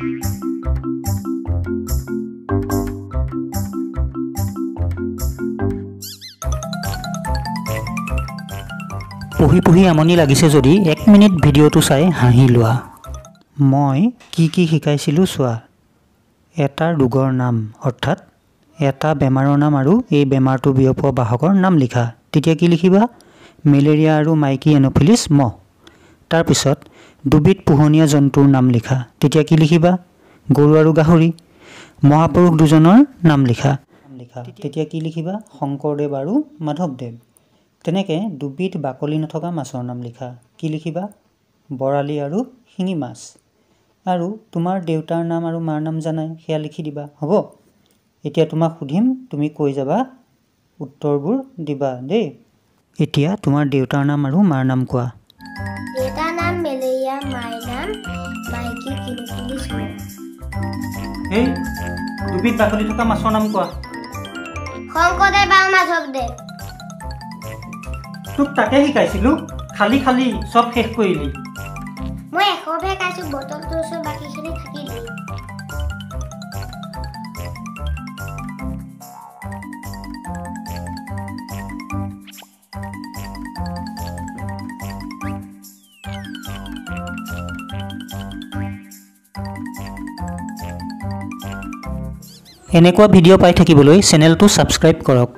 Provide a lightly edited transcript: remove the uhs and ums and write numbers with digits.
পঢ়ি পঢ়ি আমনি লাগিছে যদি 1 মিনিট ভিডিঅ'টো চাই হাঁহি লোৱা। মই কি শিকাইছিলোঁ চোৱা। এটা ৰোগৰ নাম অৰ্থাৎ এটা বেমাৰৰ নাম আৰু এই বেমাৰটো বিয়পোৱা বাহকৰ নাম লিখা। তেতিয়া কি লিখিবা? মেলেৰিয়া আৰু মাইকী এন'ফিলিছ মহ। তাৰপিছত দুবিধ পোহনীয়া জন্তুৰ নাম লিখা। তেতিয়া কি লিখিবা? গৰু আৰু গাহৰি। মহাপুৰুষ দুজনৰ নাম লিখা। তেতিয়া কি লিখিবা? শংকৰদেৱ আৰু মাধৱদেৱ। তেনেকৈ দুবিধ বাকলি নথকা মাছৰ নাম লিখা। কি লিখিবা? বৰালি আৰু শিঙি মাছ। আৰু তোমাৰ দেউতাৰ নাম আৰু মাৰ নাম জানাই, সেয়া লিখি দিবা। হ'ব? এতিয়া তোমাক সুধিম, তুমি কৈ যাবা, উত্তৰবোৰ দিবা দেই। এতিয়া তোমাৰ দেউতাৰ নাম আৰু মাৰ নাম কোৱা। দেউতাৰ নাম মেলেৰিয়া, মাৰ নাম মাইকী এন'ফিলিছ মহ। এই দুবিধ বাকলি থকা মাছৰ নাম কোৱা। শংকৰদেৱ আৰু মাধৱদেৱ। তোক তাকে শিকাইছিলোঁ, খালি চব শেষ কৰিলি। মই এশভে খাইছোঁ, বটলটোৰ ওচৰত বাকীখিনি থাকিলেই। এনেকুৱা ভিডিঅ' পাই থাকিবলৈ চেনেলটো ছাবস্ক্ৰাইব কৰক।